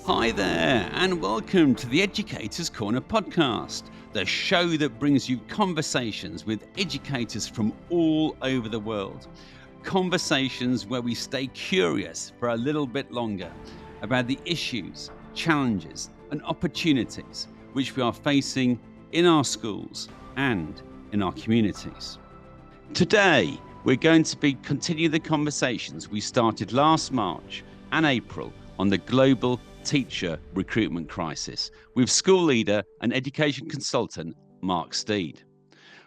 Hi there, and welcome to the Educator's Corner podcast, the show that brings you conversations with educators from all over the world. Conversations where we stay curious for a little bit longer about the issues, challenges, and opportunities which we are facing in our schools and in our communities. Today, we're going to continue the conversations we started last March and April on the global teacher recruitment crisis with school leader and education consultant Mark Steed.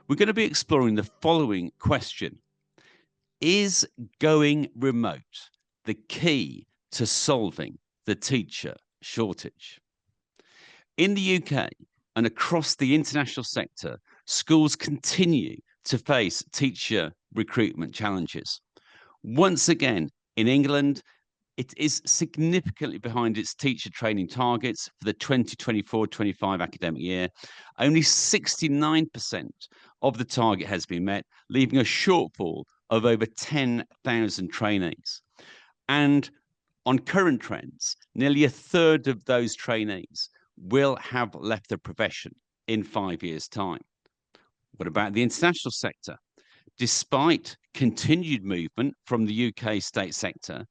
We're going to be exploring the following question: is going remote the key to solving the teacher shortage? In the UK and across the international sector, schools continue to face teacher recruitment challenges. Once again, in England, it is significantly behind its teacher training targets for the 2024-25 academic year. Only 69% of the target has been met, leaving a shortfall of over 10,000 trainees. And on current trends, nearly a third of those trainees will have left the profession in 5 years' time. What about the international sector? Despite continued movement from the UK state sector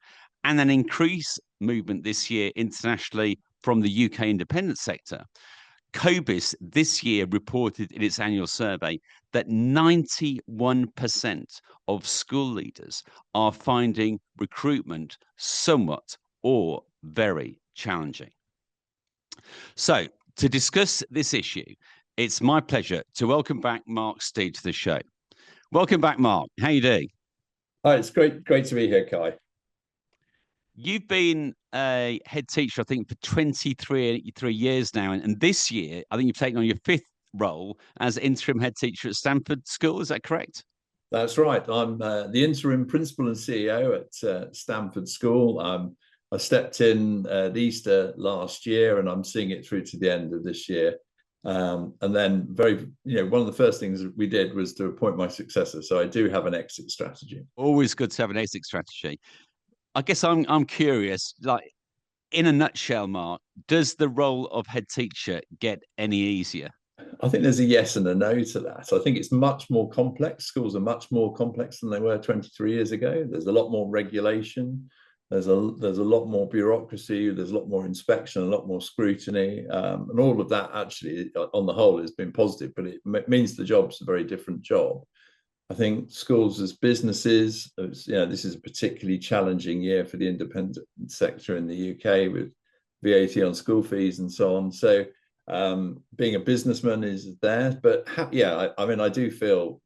and an increased movement this year internationally from the UK independent sector, COBIS this year reported in its annual survey that 91% of school leaders are finding recruitment somewhat or very challenging. So, to discuss this issue, it's my pleasure to welcome back Mark Steed to the show. Welcome back, Mark. How are you doing? Hi, it's great to be here, Kai. You've been a head teacher, I think, for 23 years now. And this year, I think you've taken on your fifth role as interim head teacher at Stamford School. Is that correct? That's right. I'm the interim principal and CEO at Stamford School. I stepped in at Easter last year, and I'm seeing it through to the end of this year. And then one of the first things that we did was to appoint my successor. So I do have an exit strategy. Always good to have an exit strategy. I guess I'm curious, like, in a nutshell, Mark, does the role of head teacher get any easier? I think there's a yes and a no to that. I think it's much more complex. Schools are much more complex than they were 23 years ago. There's a lot more regulation. There's a lot more bureaucracy. There's a lot more inspection, a lot more scrutiny, and all of that actually, on the whole, has been positive. But it means the job's a very different job. I think schools as businesses, this is a particularly challenging year for the independent sector in the UK with VAT on school fees and so on. So being a businessman is there, but I do feel,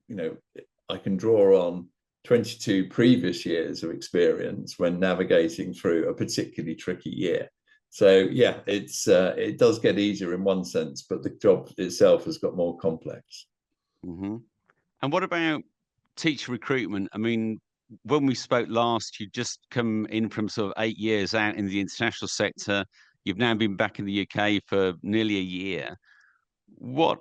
I can draw on 22 previous years of experience when navigating through a particularly tricky year. So yeah, it does get easier in one sense, but the job itself has got more complex. Mm-hmm. And what about teacher recruitment? I mean, when we spoke last, you'd just come in from sort of 8 years out in the international sector. You've now been back in the UK for nearly a year. What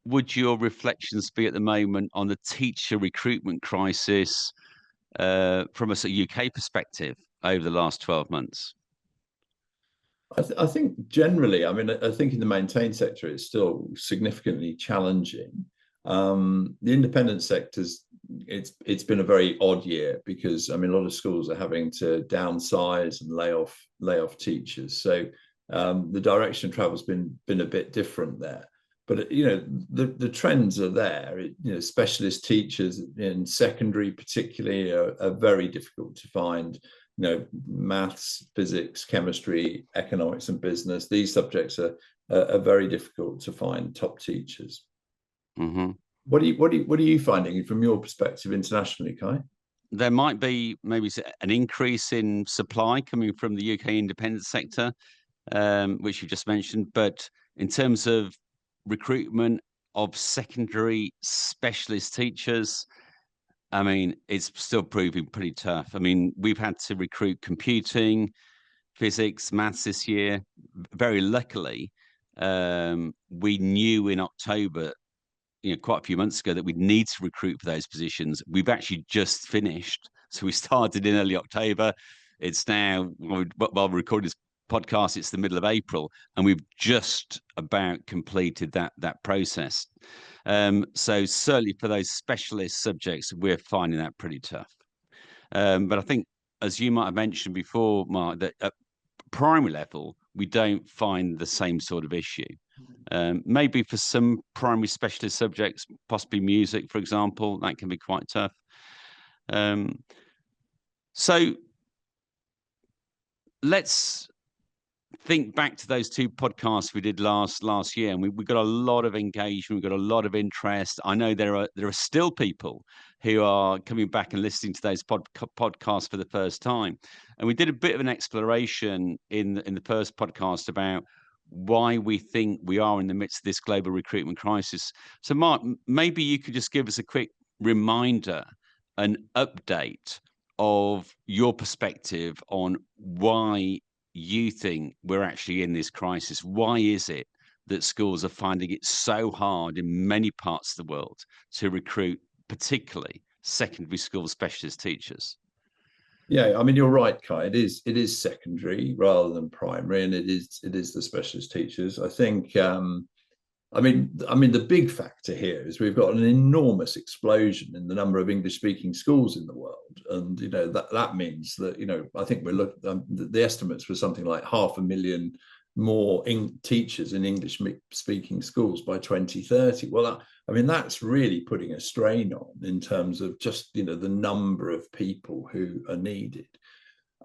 would your reflections be at the moment on the teacher recruitment crisis from a sort of UK perspective over the last 12 months? I think generally, I think in the maintained sector, it's still significantly challenging. The independent sectors, it's been a very odd year because a lot of schools are having to downsize and lay off teachers. So the direction of travel has been a bit different there. But the trends are there. Specialist teachers in secondary, particularly, are very difficult to find. Maths, physics, chemistry, economics, and business. These subjects are very difficult to find top teachers. Mm-hmm. What are you finding from your perspective internationally, Kai? There might be maybe an increase in supply coming from the UK independent sector, which you just mentioned. But in terms of recruitment of secondary specialist teachers, it's still proving pretty tough. We've had to recruit computing, physics, maths this year. Very luckily, we knew in October, quite a feu months ago, that we'd need to recruit for those positions. We've actually just finished. So we started in early October. It's now, while we're recording this podcast, it's the middle of April, and we've just about completed that process. So certainly for those specialist subjects, we're finding that pretty tough. But I think, as you might have mentioned before, Mark, that at primary level, we don't find the same sort of issue. Maybe for some primary specialist subjects, possibly music, for example, that can be quite tough. So let's think back to those 2 podcasts we did last year, and we got a lot of engagement, we got a lot of interest. I know there are still people who are coming back and listening to those podcasts for the first time. And we did a bit of an exploration in the first podcast about why we think we are in the midst of this global recruitment crisis. So, Mark, maybe you could just give us a quick reminder, an update of your perspective on why you think we're actually in this crisis. Why is it that schools are finding it so hard in many parts of the world to recruit, particularly secondary school specialist teachers? Yeah, I mean, you're right, Kai. It is secondary rather than primary, and it is the specialist teachers. I think I mean, the big factor here is we've got an enormous explosion in the number of English-speaking schools in the world, and that means that I think we're looking. The estimates were something like 500,000 more teachers in English-speaking schools by 2030. Well, I mean, that's really putting a strain on in terms of just the number of people who are needed,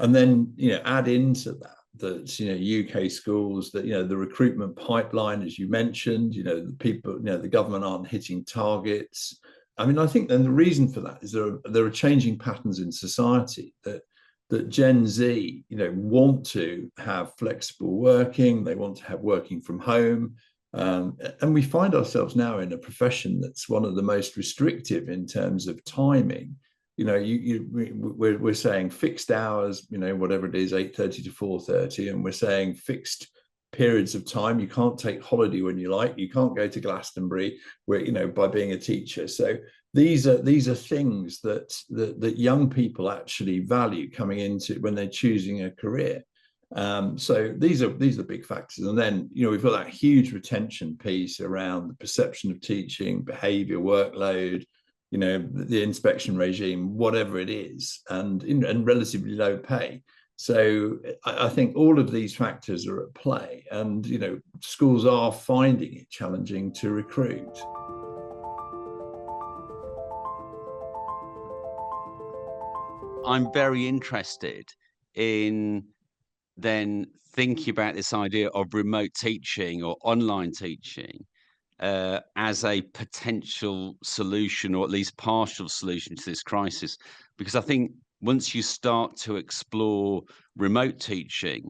and then add into that UK schools, that the recruitment pipeline, as you mentioned, the people, the government aren't hitting targets. I mean, I think then the reason for that is there are changing patterns in society that Gen Z want to have flexible working, they want to have working from home, and we find ourselves now in a profession that's one of the most restrictive in terms of timing. We're saying fixed hours, whatever it is, 8:30 to 4:30, and we're saying fixed periods of time. You can't take holiday when you like. You can't go to Glastonbury, by being a teacher. So these are things that young people actually value coming into when they're choosing a career. So these are big factors. And then we've got that huge retention piece around the perception of teaching, behaviour, workload, the inspection regime, whatever it is, and relatively low pay. So I think all of these factors are at play, and schools are finding it challenging to recruit. I'm very interested in then thinking about this idea of remote teaching or online teaching as a potential solution, or at least partial solution to this crisis. Because I think once you start to explore remote teaching,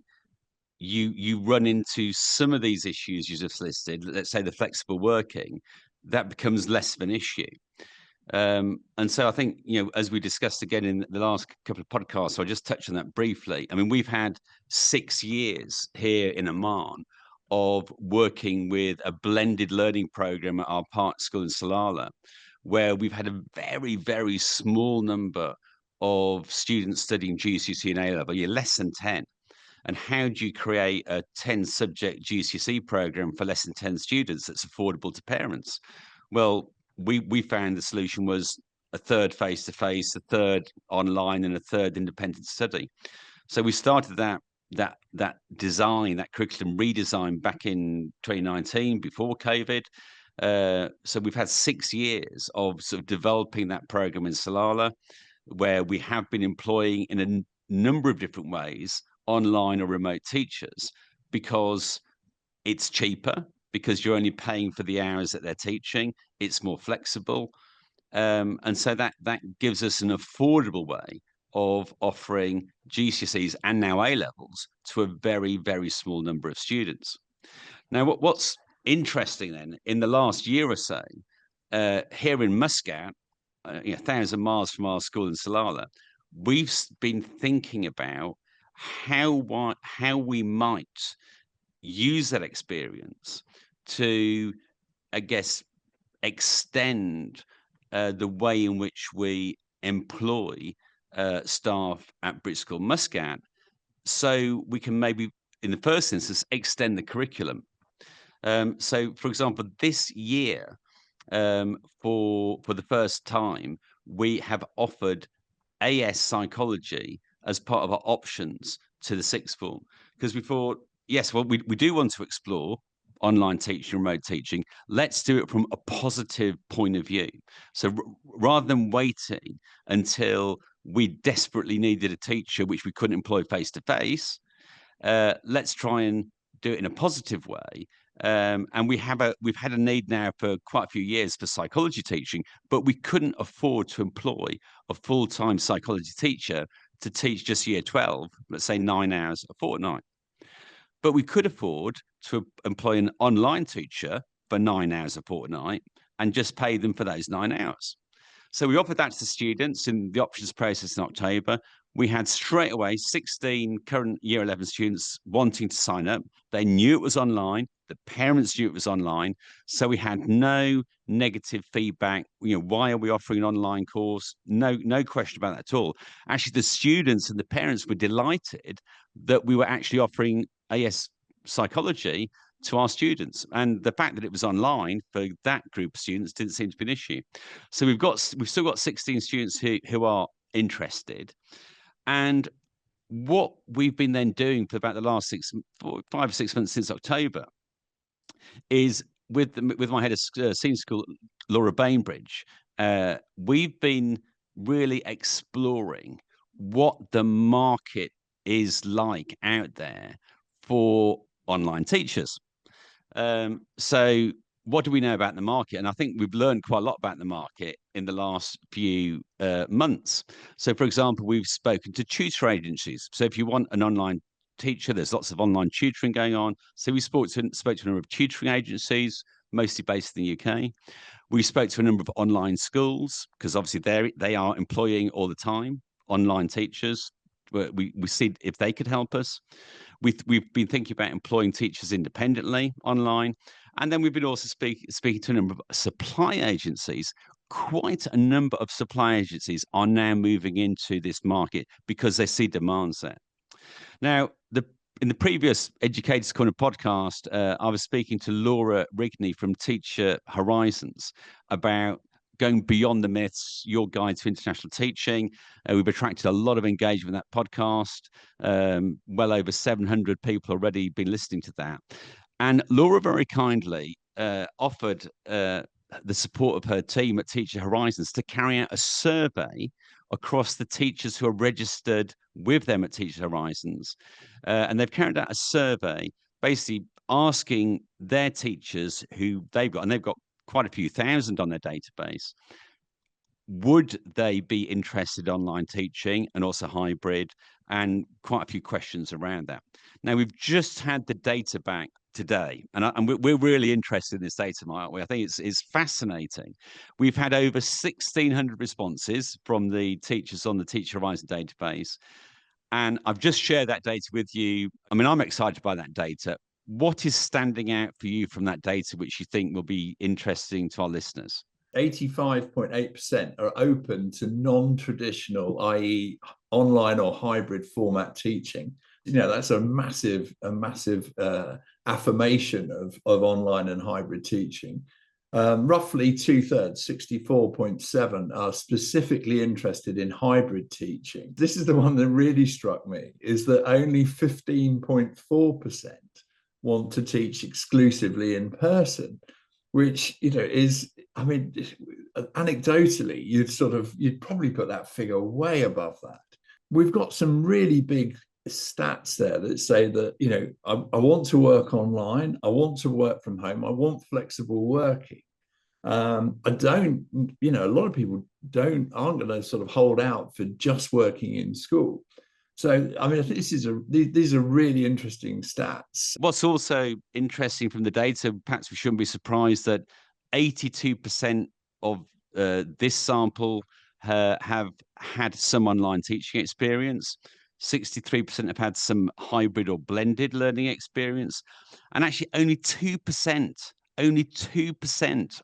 you run into some of these issues you just listed. Let's say the flexible working, that becomes less of an issue. And so I think, as we discussed again in the last couple of podcasts, so I'll just touch on that briefly. I mean, we've had 6 years here in Oman of working with a blended learning program at our park school in Salalah, where we've had a very, very small number of students studying GCSE and A-level, less than 10. And how do you create a 10-subject GCSE program for less than 10 students that's affordable to parents? Well, we found the solution was a third face-to-face, a third online, and a third independent study. So we started that design, that curriculum redesign back in 2019, before COVID. So we've had 6 years of sort of developing that program in Salalah, where we have been employing in a number of different ways online or remote teachers, because it's cheaper, because you're only paying for the hours that they're teaching. It's more flexible. And so that gives us an affordable way of offering GCSEs and now A-levels to a very, very small number of students. Now, what's interesting then, in the last year or so, here in Muscat, 1,000 miles from our school in Salalah, we've been thinking about how we might use that experience to, I guess, extend the way in which we employ staff at British School Muscat, so we can maybe in the first instance, extend the curriculum. So, for example, this year, for the first time, we have offered AS psychology as part of our options to the sixth form, because we thought, yes, well, we do want to explore online teaching, remote teaching. Let's do it from a positive point of view. So rather than waiting until we desperately needed a teacher, which we couldn't employ face to face, let's try and do it in a positive way. And we've had a need now for quite a few years for psychology teaching, but we couldn't afford to employ a full-time psychology teacher to teach just year 12, let's say 9 hours a fortnight. But we could afford to employ an online teacher for 9 hours a fortnight and just pay them for those 9 hours. So we offered that to students in the options process in October. We had straight away 16 current year 11 students wanting to sign up. They knew it was online. The parents knew it was online. So we had no negative feedback. Why are we offering an online course? No question about that at all. Actually, the students and the parents were delighted that we were actually offering AS psychology to our students, and the fact that it was online for that group of students didn't seem to be an issue. So we've still got 16 students who are interested, and what we've been then doing for about the last 5 or 6 months since October is with my head of senior school, Laura Bainbridge, we've been really exploring what the market is like out there for online teachers. So what do we know about the market? And I think we've learned quite a lot about the market in the last few months. So, for example, we've spoken to tutor agencies. So if you want an online teacher, there's lots of online tutoring going on. So we spoke to a number of tutoring agencies, mostly based in the UK. We spoke to a number of online schools, because obviously they are employing all the time online teachers. We see if they could help us. We've been thinking about employing teachers independently online. And then we've been also speaking to a number of supply agencies. Quite a number of supply agencies are now moving into this market because they see demands there. Now, in the previous Educators Corner podcast, I was speaking to Laura Rigney from Teacher Horizons about going beyond the myths, your guide to international teaching. We've attracted a lot of engagement with that podcast. Well over 700 people already been listening to that. And Laura very kindly offered the support of her team at Teacher Horizons to carry out a survey across the teachers who are registered with them at Teacher Horizons. And they've carried out a survey basically asking their teachers who they've got quite a few thousand on their database, would they be interested in online teaching and also hybrid, and quite a few questions around that. Now, we've just had the data back today, and we're really interested in this data, aren't we? I think it's fascinating. We've had over 1,600 responses from the teachers on the Teacher Horizon database, and I've just shared that data with you. I mean, I'm excited by that data. What is standing out for you from that data, which you think will be interesting to our listeners? 85.8% are open to non-traditional, i.e. online or hybrid format teaching. That's a massive affirmation of online and hybrid teaching. Roughly 2/3, 64.7%, are specifically interested in hybrid teaching. This is the one that really struck me, is that only 15.4% want to teach exclusively in person, which is, I mean, anecdotally, you'd probably put that figure way above that. We've got some really big stats there that say that, I want to work online, I want to work from home, I want flexible working. I don't, a lot of people aren't going to sort of hold out for just working in school. So, I mean, I think these are really interesting stats. What's also interesting from the data, perhaps we shouldn't be surprised that 82% of this sample have had some online teaching experience. 63% have had some hybrid or blended learning experience. And actually only 2%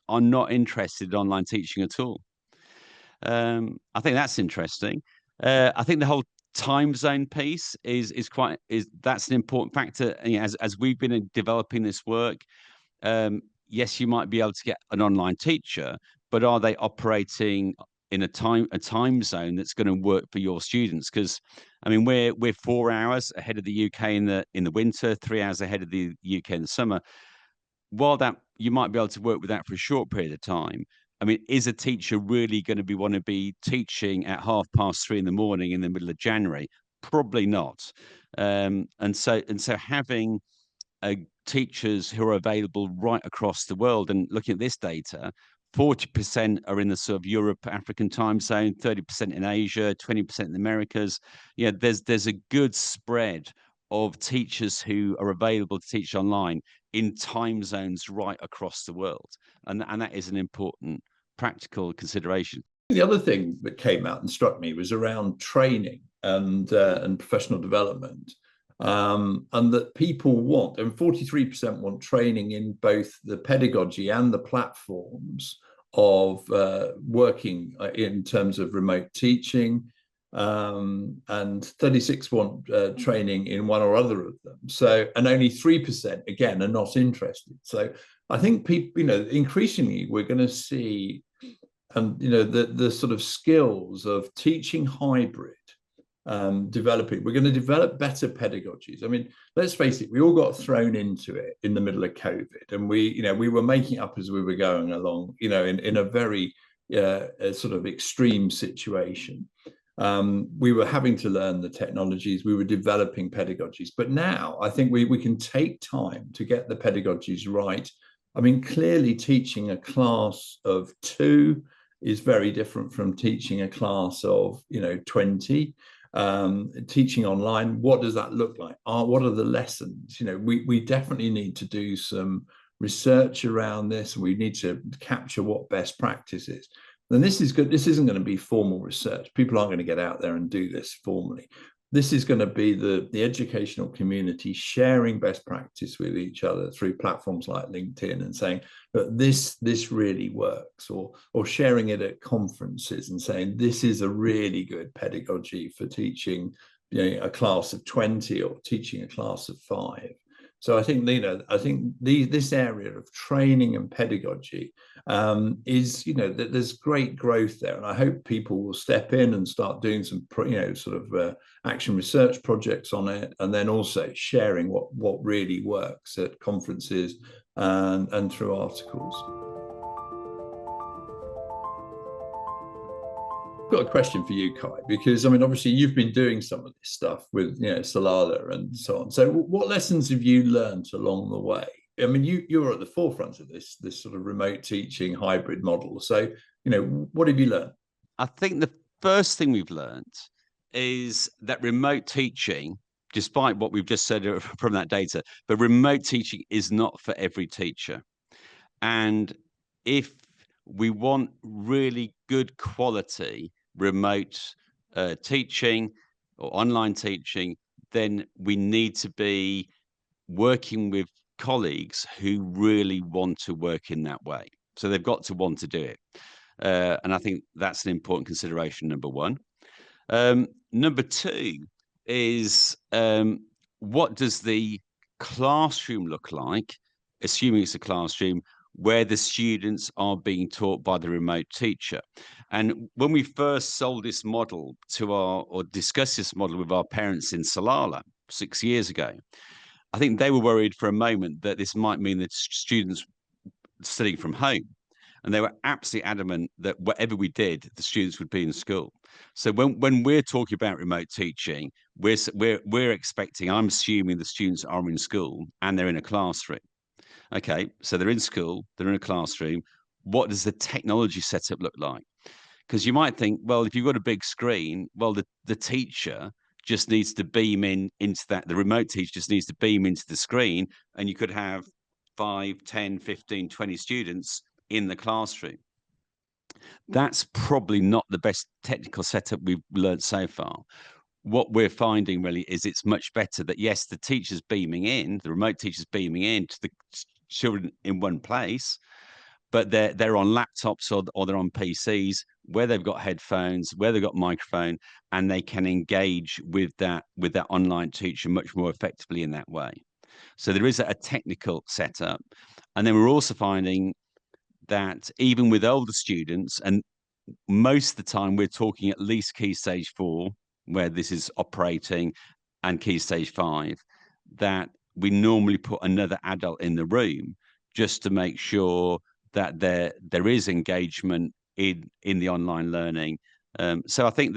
are not interested in online teaching at all. I think that's interesting. I think the whole time zone piece is that's an important factor. And, as we've been developing this work, yes, you might be able to get an online teacher, but are they operating in a time zone that's going to work for your students? Because I mean, we're 4 hours ahead of the UK in the winter, 3 hours ahead of the UK in the summer. While that you might be able to work with that for a short period of time, I mean, is a teacher really going to want to be teaching at 3:30 in the morning in the middle of January? Probably not. And so having teachers who are available right across the world, and looking at this data, 40% are in the sort of Europe, African time zone, 30% in Asia, 20% in the Americas. Yeah, there's a good spread of teachers who are available to teach online in time zones right across the world, and that is an important practical consideration. The other thing that came out and struck me was around training and professional development, and that people want, and 43% want training in both the pedagogy and the platforms of working in terms of remote teaching, and 36 want training in one or other of them. So, and only 3% again are not interested. So I think people, increasingly we're going to see, and the sort of skills of teaching hybrid developing. We're going to develop better pedagogies. I mean, let's face it, we all got thrown into it in the middle of COVID, and we were making up as we were going along, in a very sort of extreme situation. We were having to learn the technologies, we were developing pedagogies, but now I think we can take time to get the pedagogies right. I mean, clearly teaching a class of 2 is very different from teaching a class of 20. Teaching online, what does that look like? What are the lessons? We definitely need to do some research around this. We need to capture what best practice is. And this is good. This isn't going to be formal research. People aren't going to get out there and do this formally. This is going to be the educational community sharing best practice with each other through platforms like LinkedIn and saying that this really works, or sharing it at conferences and saying this is a really good pedagogy for teaching a class of 20 or teaching a class of 5. So I think this area of training and pedagogy is that there's great growth there, and I hope people will step in and start doing some sort of action research projects on it, and then also sharing what really works at conferences and through articles. Got a question for you, Kai, because I mean, obviously you've been doing some of this stuff with Solala and so on. So what lessons have you learned along the way? I mean, you're at the forefront of this sort of remote teaching hybrid model. So what have you learned? I think the first thing we've learned is that remote teaching, despite what we've just said from that data, but remote teaching is not for every teacher. And if we want really good quality remote teaching or online teaching, then we need to be working with colleagues who really want to work in that way. So they've got to want to do it. And I think that's an important consideration, number one. Number two is what does the classroom look like, assuming it's a classroom, where the students are being taught by the remote teacher. And when we first sold this model or discussed this model with our parents in Solala 6 years ago, I think they were worried for a moment that this might mean that students studying from home. And they were absolutely adamant that whatever we did, the students would be in school. So when we're talking about remote teaching, we're expecting, I'm assuming the students are in school and they're in a classroom. Okay, so they're in school, they're in a classroom. What does the technology setup look like? Because you might think, well, if you've got a big screen, well, the teacher just needs to beam into that. The remote teacher just needs to beam into the screen, and you could have 5, 10, 15, 20 students in the classroom. That's probably not the best technical setup we've learned so far. What we're finding really is it's much better that, yes, the teacher's beaming in, the remote teacher's beaming in to the children in one place, but they're on laptops or they're on PCs where they've got headphones, where they've got microphone, and they can engage with that online teacher much more effectively in that way. So there is a technical setup. And then we're also finding that even with older students, and most of the time we're talking at least Key Stage 4, where this is operating, and Key Stage 5, that we normally put another adult in the room just to make sure that there is engagement in the online learning. So I think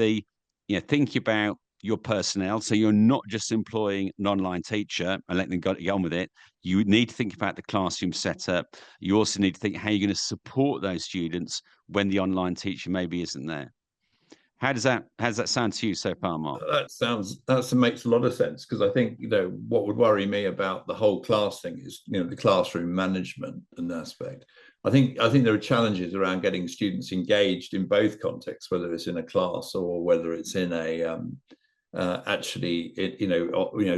think about your personnel. So you're not just employing an online teacher and letting them get on with it. You need to think about the classroom setup. You also need to think how you're going to support those students when the online teacher maybe isn't there. How does that sound to you so far, Mark? That makes a lot of sense, because I think, what would worry me about the whole class thing is, the classroom management and aspect. I think there are challenges around getting students engaged in both contexts, whether it's in a class or whether it's in a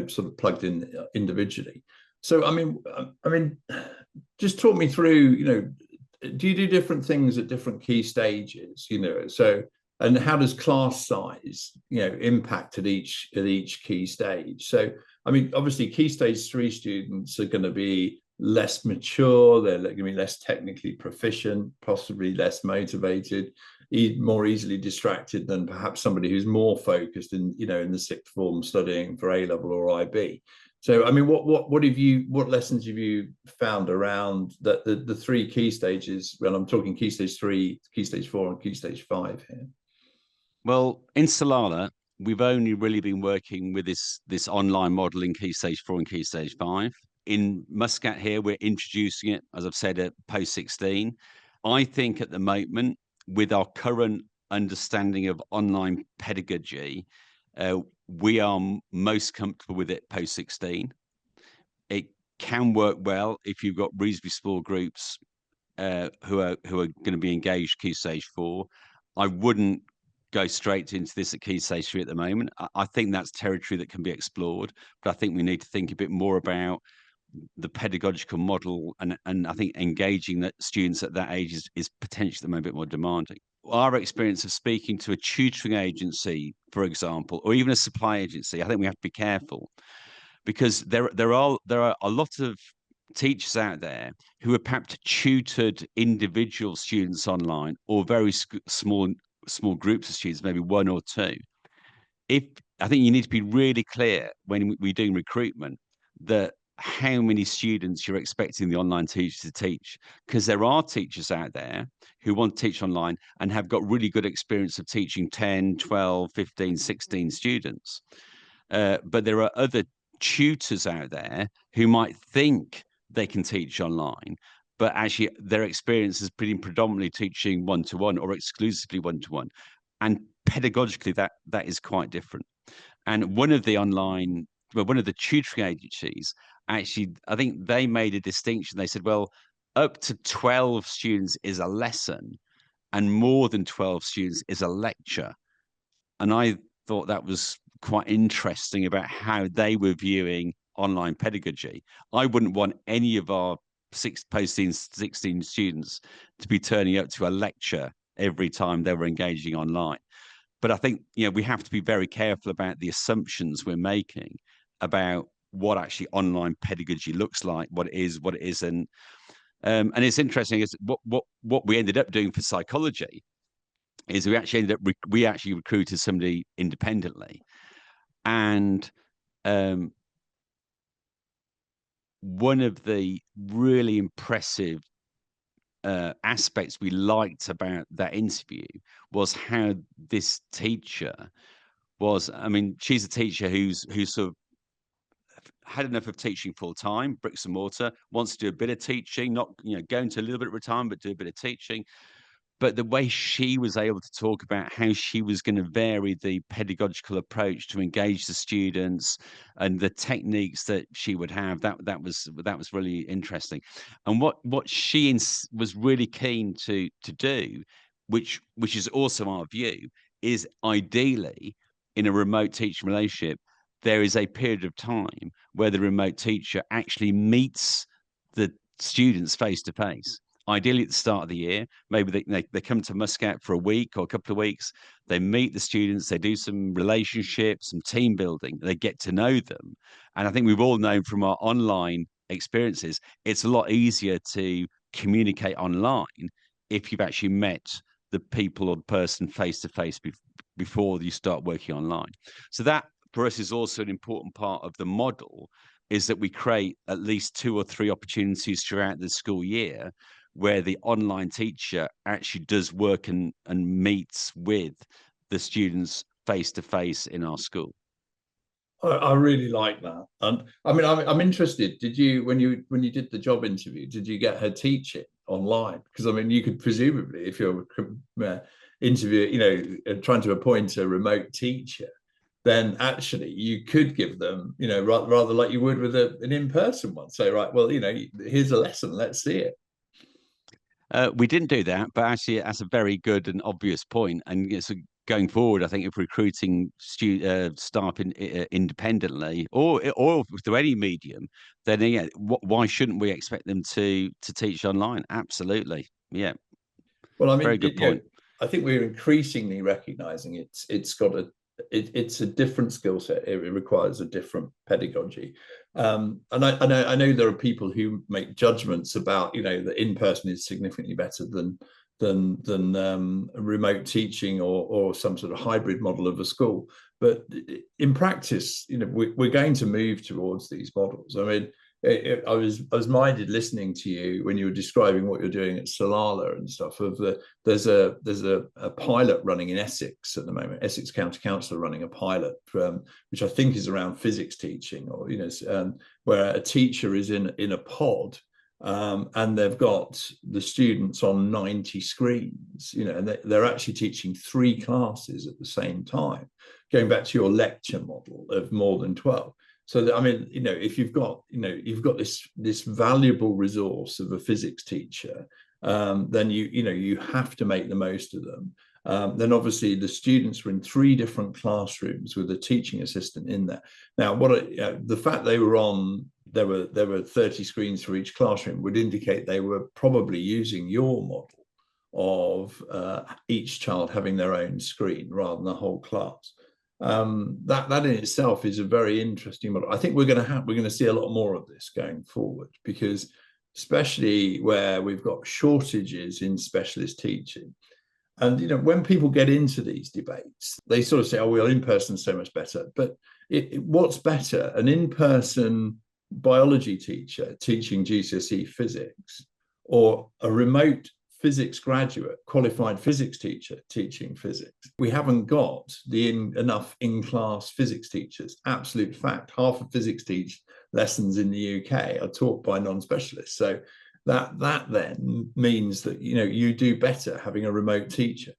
sort of plugged in individually. So I mean, just talk me through. Do you do different things at different key stages? So. And how does class size, impact at each key stage? So, obviously, key stage 3 students are going to be less mature. They're going to be less technically proficient, possibly less motivated, more easily distracted than perhaps somebody who's more focused in the sixth form studying for A level or IB. So, what lessons have you found around the 3 key stages? Well, I'm talking key stage 3, key stage 4, and key stage 5 here. Well, in Salala, we've only really been working with this online model in Key Stage 4 and Key Stage 5. In Muscat here, we're introducing it, as I've said, at post-16. I think at the moment, with our current understanding of online pedagogy, we are most comfortable with it post-16. It can work well if you've got reasonably small groups who are going to be engaged Key Stage 4. I wouldn't go straight into this at Key Stage 3 at the moment. I think that's territory that can be explored, but I think we need to think a bit more about the pedagogical model, and I think engaging that students at that age is potentially a bit more demanding. Our experience of speaking to a tutoring agency, for example, or even a supply agency, I think we have to be careful, because there are a lot of teachers out there who have perhaps tutored individual students online, or very small groups of students, maybe 1 or 2. I think you need to be really clear when we're doing recruitment that how many students you're expecting the online teacher to teach, because there are teachers out there who want to teach online and have got really good experience of teaching 10, 12, 15, 16 students. But there are other tutors out there who might think they can teach online, but actually their experience has been predominantly teaching 1-to-1 or exclusively 1-to-1. And pedagogically, that is quite different. And one of the tutoring agencies, actually, I think they made a distinction. They said, well, up to 12 students is a lesson, and more than 12 students is a lecture. And I thought that was quite interesting about how they were viewing online pedagogy. I wouldn't want any of our 16 students to be turning up to a lecture every time they were engaging online. But I think we have to be very careful about the assumptions we're making about what actually online pedagogy looks like, what it is, what it isn't. And it's interesting is what we ended up doing for psychology is we actually recruited somebody independently, and one of the really impressive aspects we liked about that interview was how this teacher was. She's a teacher who's sort of had enough of teaching full time, bricks and mortar, wants to do a bit of teaching, not going to a little bit of retirement, but do a bit of teaching. But the way she was able to talk about how she was going to vary the pedagogical approach to engage the students and the techniques that she would have, that was really interesting. And what she was really keen to do, which is also our view, is ideally in a remote teaching relationship, there is a period of time where the remote teacher actually meets the students face to face ideally at the start of the year. Maybe they come to Muscat for a week or a couple of weeks. They meet the students, they do some relationships, some team building, they get to know them. And I think we've all known from our online experiences, it's a lot easier to communicate online if you've actually met the people or the person face to face before you start working online. So that for us is also an important part of the model, is that we create at least 2 or 3 opportunities throughout the school year where the online teacher actually does work and meets with the students face to face in our school. I really like that, and I mean, I'm interested. Did you, when you did the job interview, did you get her teaching online? Because I mean, you could presumably, if you're interview, trying to appoint a remote teacher, then actually you could give them, rather like you would with an in-person one. Say, right, well, here's a lesson, let's see it. We didn't do that, but actually, that's a very good and obvious point. And so going forward, I think if recruiting staff independently or through any medium, then yeah, why shouldn't we expect them to teach online? Absolutely, yeah. Well, I Very mean, good point. I think we're increasingly recognizing it's a different skill set. It requires a different pedagogy. And I know there are people who make judgments about, that in person is significantly better than remote teaching or some sort of hybrid model of a school. But in practice, we're going to move towards these models. I mean, I was minded listening to you when you were describing what you're doing at Salala and stuff. There's a pilot running in Essex at the moment. Essex County Council are running a pilot, which I think is around physics teaching, or where a teacher is in a pod, and they've got the students on 90 screens, and they're actually teaching 3 classes at the same time, going back to your lecture model of more than 12. So I mean, if you've got this valuable resource of a physics teacher, then you have to make the most of them. Then obviously the students were in 3 different classrooms with a teaching assistant in there. Now, the fact there were 30 screens for each classroom would indicate they were probably using your model of each child having their own screen rather than the whole class. That in itself is a very interesting model. I think we're going to see a lot more of this going forward, because especially where we've got shortages in specialist teaching. And when people get into these debates, they sort of say, "Oh, well, in person is so much better." But what's better, an in-person biology teacher teaching GCSE physics, or a remote physics graduate, qualified physics teacher teaching physics? We haven't got enough in-class physics teachers. Absolute fact. Half of physics lessons in the UK are taught by non-specialists. So that then means that you do better having a remote teacher.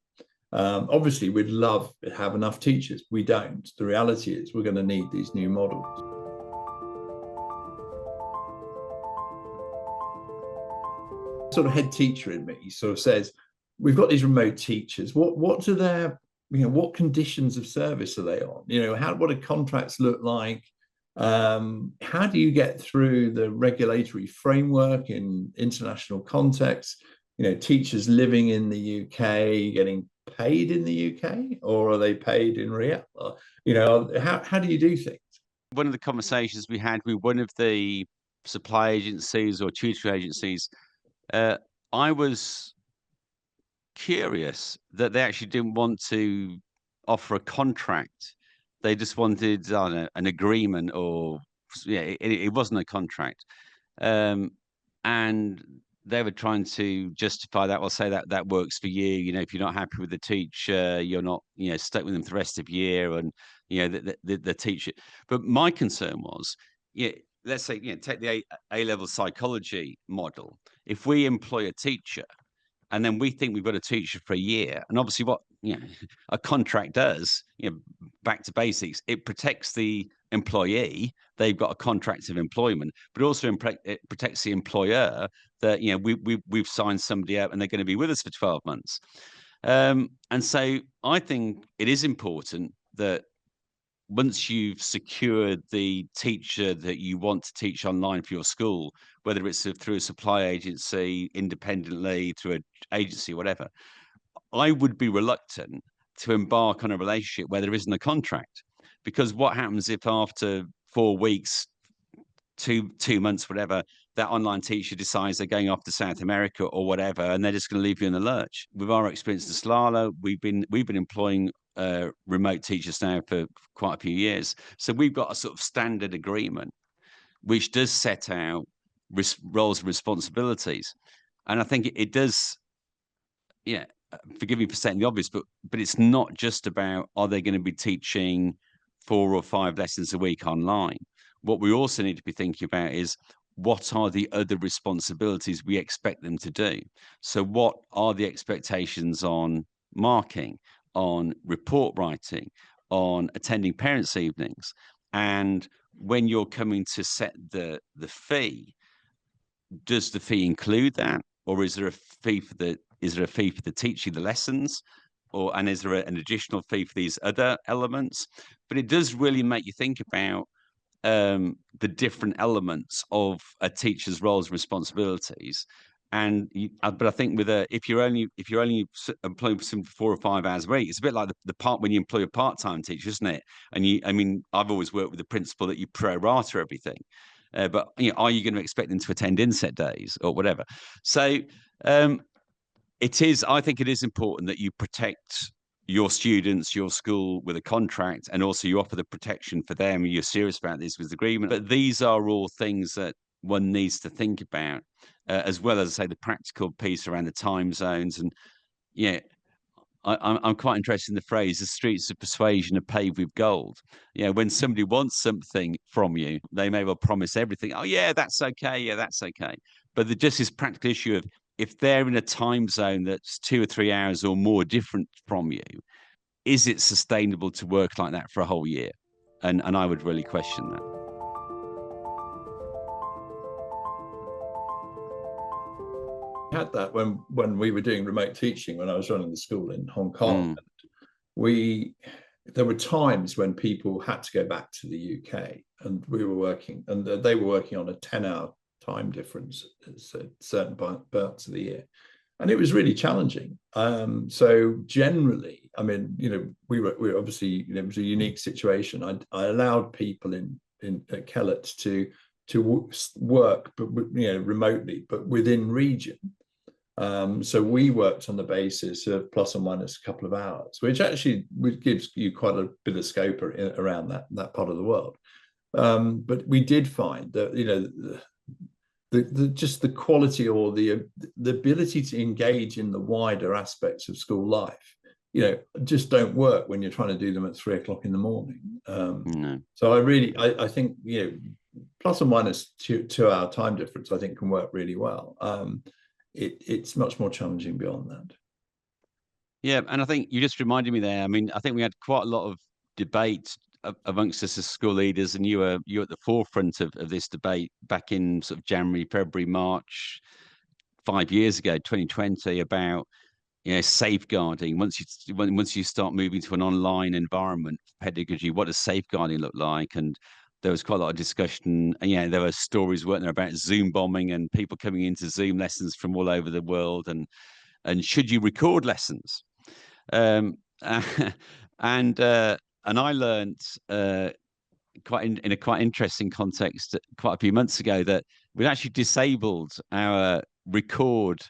Obviously, we'd love to have enough teachers. We don't. The reality is we're going to need these new models. Sort of head teacher in me sort of says, we've got these remote teachers. What what conditions of service are they on? What do contracts look like? How do you get through the regulatory framework in international contexts? Teachers living in the UK getting paid in the UK, or are they paid in real? How do you do things? One of the conversations we had with one of the supply agencies or tutoring agencies, I was curious that they actually didn't want to offer a contract. They just wanted, I don't know, an agreement, or it wasn't a contract. And they were trying to justify that, or say that works for you. If you're not happy with the teacher, you're not, stuck with them for the rest of the year, and the teacher. But my concern was, let's say, take the A-level psychology model. If we employ a teacher, and then we think we've got a teacher for a year, and obviously what a contract does, back to basics, it protects the employee. They've got a contract of employment, but also it protects the employer that we've signed somebody up and they're going to be with us for 12 months. And so I think it is important that once you've secured the teacher that you want to teach online for your school, whether it's through a supply agency, independently, through an agency, whatever, I would be reluctant to embark on a relationship where there isn't a contract. Because what happens if after 4 weeks, two months, whatever, that online teacher decides they're going off to South America or whatever, and they're just going to leave you in the lurch? With our experience in Slala, we've been employing remote teachers now for quite a few years. So we've got a sort of standard agreement which does set out roles and responsibilities. And I think it does, yeah, forgive me for saying the obvious, but it's not just about, are they going to be teaching 4 or 5 lessons a week online? What we also need to be thinking about is, what are the other responsibilities we expect them to do? So what are the expectations on marking, on report writing, on attending parents' evenings? And when you're coming to set the fee, does the fee include that, or is there a fee for the teaching the lessons, and is there an additional fee for these other elements? But it does really make you think about the different elements of a teacher's roles and responsibilities. And but I think if you're only employing some 4 or 5 hours a week, it's a bit like the part when you employ a part-time teacher, isn't it? And I mean, I've always worked with the principle that you pro rata everything. But are you going to expect them to attend inset days or whatever? So I think it is important that you protect your students, your school, with a contract, and also you offer the protection for them. You're serious about this with agreement. But these are all things that one needs to think about, as well as, I say, the practical piece around the time zones. And yeah, I'm quite interested in the phrase, the streets of persuasion are paved with gold. When somebody wants something from you, they may well promise everything. Oh, yeah, that's okay. Yeah, that's okay. But just this practical issue of, if they're in a time zone that's 2 or 3 hours or more different from you, is it sustainable to work like that for a whole year? And I would really question that. Had that when we were doing remote teaching, when I was running the school in Hong Kong. There were times when people had to go back to the UK, and we were working, and they were working on a 10-hour time difference at certain parts of the year, and it was really challenging. So generally, I mean, we were obviously, it was a unique situation. I allowed people at Kellett to work, but remotely, but within region. So we worked on the basis of plus or minus a couple of hours, which actually gives you quite a bit of scope around that part of the world. But we did find that just the quality, or the ability to engage in the wider aspects of school life, just don't work when you're trying to do them at 3 o'clock in the morning. No. So I think plus or minus 2 hour time difference, I think, can work really well. It's much more challenging beyond that. Yeah, and I think you just reminded me there. I mean, I think we had quite a lot of debate amongst us as school leaders, and you were at the forefront of this debate back in sort of January, February, March, 5 years ago, 2020, about safeguarding. Once you start moving to an online environment for pedagogy, what does safeguarding look like? And there was quite a lot of discussion. And there were stories, weren't there, about Zoom bombing and people coming into Zoom lessons from all over the world, and should you record lessons? And I learned in a quite interesting context quite a few months ago that we'd actually disabled our record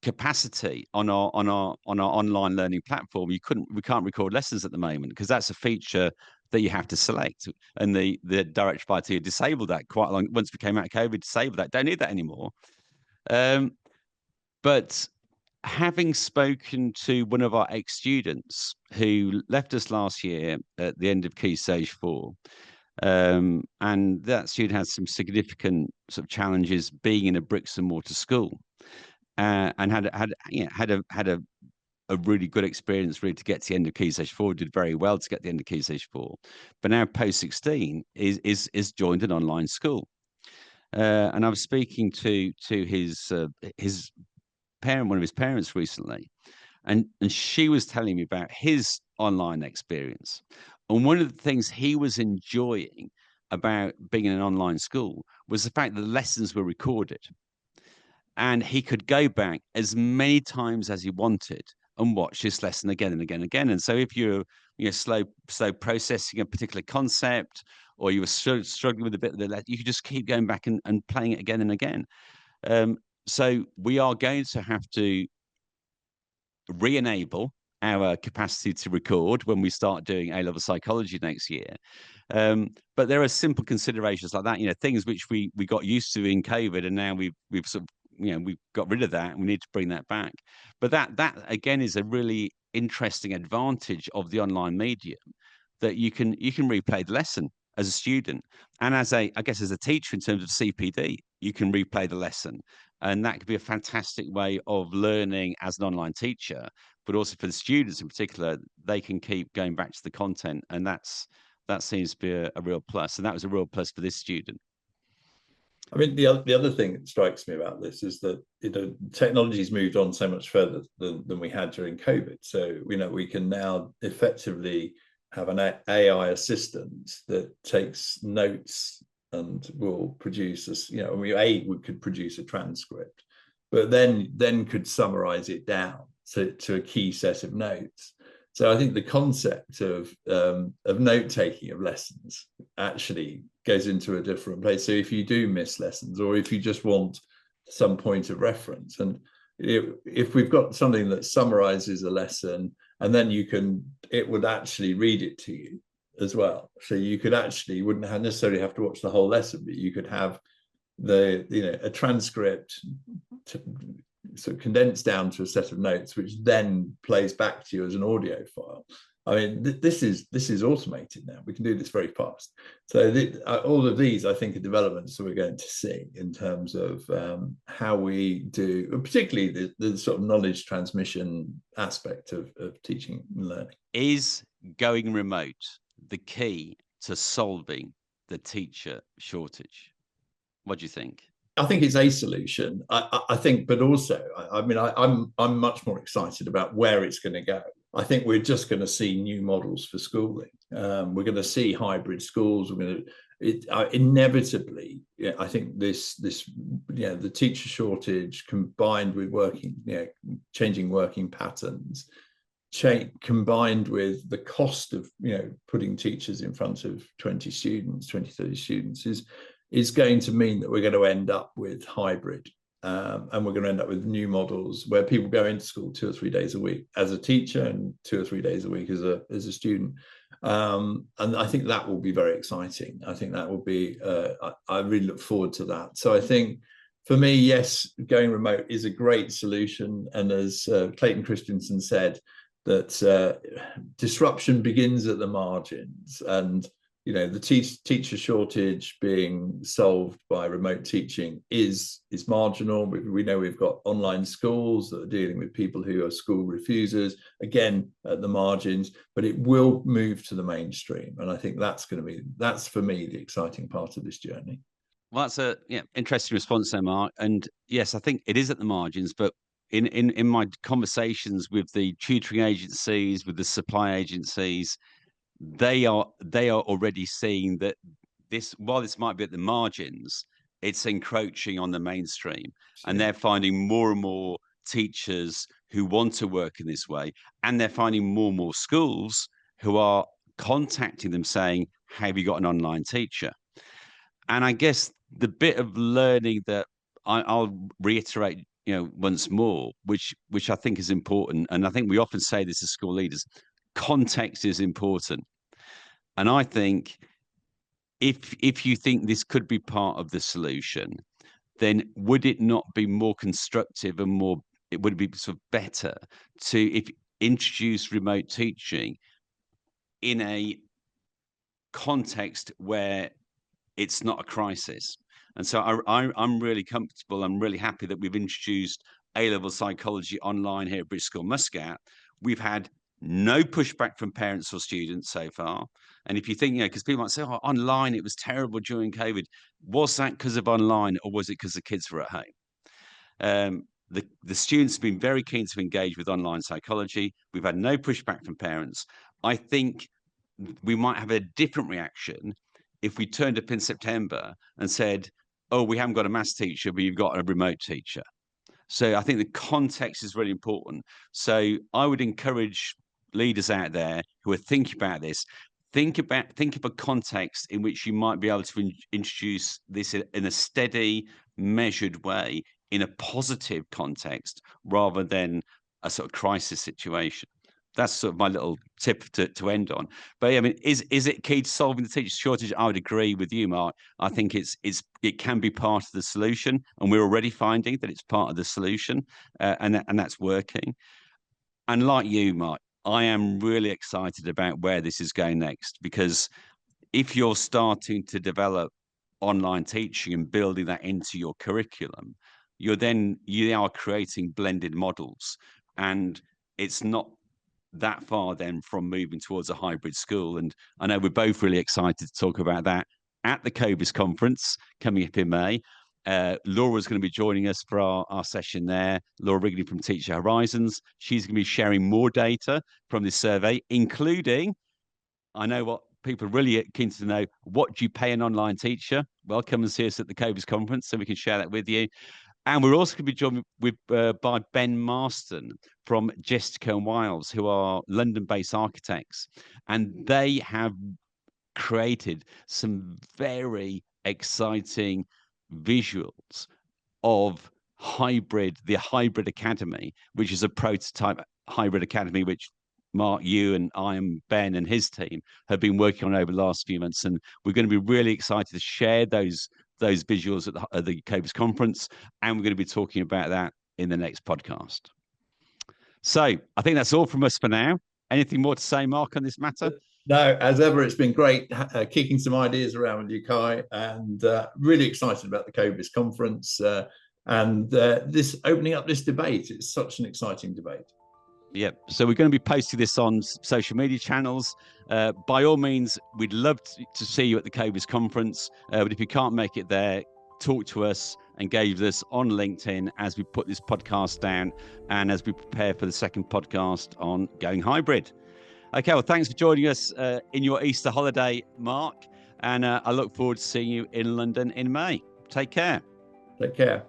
capacity on our online learning platform. We can't record lessons at the moment, because that's a feature that you have to select, and the director of IT disabled that quite long. Once we came out of COVID, disabled that. Don't need that anymore. But having spoken to one of our ex-students who left us last year at the end of Key Stage 4, and that student has some significant sort of challenges being in a bricks and mortar school, and had a really good experience really to get to the end of Key Stage 4, did very well to get the end of Key Stage 4, but now post 16 is joined an online school. And I was speaking to his parent, one of his parents recently, and she was telling me about his online experience. And one of the things he was enjoying about being in an online school was the fact that the lessons were recorded, and he could go back as many times as he wanted and watch this lesson again and again and again. And so if you're slow processing a particular concept, or you were struggling with a bit of the lesson, you could just keep going back and playing it again and again. So we are going to have to re-enable our capacity to record when we start doing A-level psychology next year. But there are simple considerations like that, things which we got used to in COVID, and now we've sort of, we've got rid of that, and we need to bring that back. But that again is a really interesting advantage of the online medium, that you can replay the lesson as a student, and as I guess as a teacher in terms of CPD, you can replay the lesson, and that could be a fantastic way of learning as an online teacher. But also for the students in particular, they can keep going back to the content, and that seems to be a real plus, and that was a real plus for this student. I mean, the other thing that strikes me about this is that technology's moved on so much further than we had during COVID. So we can now effectively have an AI assistant that takes notes and will produce us. We could produce a transcript, but then could summarize it down to a key set of notes. So I think the concept of note taking of lessons actually goes into a different place. So if you do miss lessons, or if you just want some point of reference, and if we've got something that summarizes a lesson, and then it would actually read it to you as well. So you wouldn't necessarily have to watch the whole lesson, but you could have a transcript sort of condensed down to a set of notes, which then plays back to you as an audio file. I mean, this is automated now. We can do this very fast. So all of these, I think, are developments that we're going to see in terms of how we do, particularly the sort of knowledge transmission aspect of teaching and learning. Is going remote the key to solving the teacher shortage? What do you think? I think it's a solution. I think, but also, I'm much more excited about where it's going to go. I think we're just going to see new models for schooling. We're going to see hybrid schools. Inevitably, I think the teacher shortage combined with changing working patterns, combined with the cost of putting teachers in front of 20, 30 students is going to mean that we're going to end up with hybrid, and we're going to end up with new models where people go into school 2 or 3 days a week as a teacher, and 2 or 3 days a week as a student. And I think that will be very exciting. I think that will be, I really look forward to that. So I think for me, yes, going remote is a great solution. And as Clayton Christensen said, that disruption begins at the margins, and the teacher shortage being solved by remote teaching is marginal. We know we've got online schools that are dealing with people who are school refusers, again at the margins, but it will move to the mainstream, and I think that's for me the exciting part of this journey. Well, that's a interesting response there, Mark. And yes, I think it is at the margins, but in my conversations with the tutoring agencies, with the supply agencies, they are already seeing that while this might be at the margins, it's encroaching on the mainstream. Sure. And they're finding more and more teachers who want to work in this way, and they're finding more and more schools who are contacting them saying, have you got an online teacher? And I guess the bit of learning that I'll reiterate once more, which I think is important, and I think we often say this as school leaders, context is important. And I think if you think this could be part of the solution, then would it not be more constructive and it would be sort of better to introduce remote teaching in a context where it's not a crisis? And so I'm really comfortable. I'm really happy that we've introduced A-level psychology online here at British School Muscat. We've had no pushback from parents or students so far. And if you think, because people might say, oh, online, it was terrible during COVID. Was that because of online, or was it because the kids were at home? The students have been very keen to engage with online psychology. We've had no pushback from parents. I think we might have a different reaction if we turned up in September and said, oh, we haven't got a maths teacher, but you've got a remote teacher. So I think the context is really important. So I would encourage leaders out there who are thinking about this, think of a context in which you might be able to introduce this in a steady, measured way, in a positive context, rather than a sort of crisis situation. That's sort of my little tip to end on. But I mean, is it key to solving the teacher shortage? I would agree with you, Mark. I think it can be part of the solution, and we're already finding that it's part of the solution, and that's working. And like you, Mark, I am really excited about where this is going next, because if you're starting to develop online teaching and building that into your curriculum, you are creating blended models, and it's not that far then from moving towards a hybrid school. And I know we're both really excited to talk about that at the COBIS conference coming up in May. Laura's going to be joining us for our session there. Laura Wrigley from Teacher Horizons. She's going to be sharing more data from this survey, including, I know what people are really keen to know, what do you pay an online teacher? Well, come and see us at the COBIS conference so we can share that with you. And we're also going to be joined by Ben Marston from Jessica and Wiles, who are London-based architects. And they have created some very exciting visuals of the Hybrid Academy, which is a prototype hybrid academy, which Mark, you and I and Ben and his team have been working on over the last few months. And we're going to be really excited to share those visuals at the COBIS conference, and we're going to be talking about that in the next podcast. So I think that's all from us for now. Anything more to say, Mark, on this matter? No, as ever, it's been great kicking some ideas around with you, Kai, and really excited about the COBIS conference and this opening up this debate. It's such an exciting debate. Yep. So we're going to be posting this on social media channels. By all means, we'd love to see you at the COBIS conference. But if you can't make it there, talk to us, engage with us on LinkedIn as we put this podcast down and as we prepare for the second podcast on going hybrid. Okay, well, thanks for joining us in your Easter holiday, Mark. And I look forward to seeing you in London in May. Take care. Take care.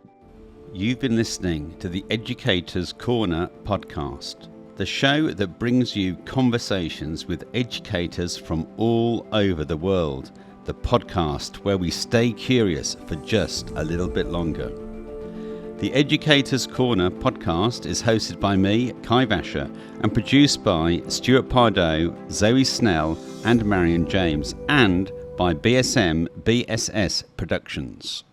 You've been listening to the Educator's Corner podcast, the show that brings you conversations with educators from all over the world, the podcast where we stay curious for just a little bit longer. The Educator's Corner podcast is hosted by me, Kai Vasher, and produced by Stuart Pardoe, Zoe Snell and Marion James, and by BSM BSS Productions.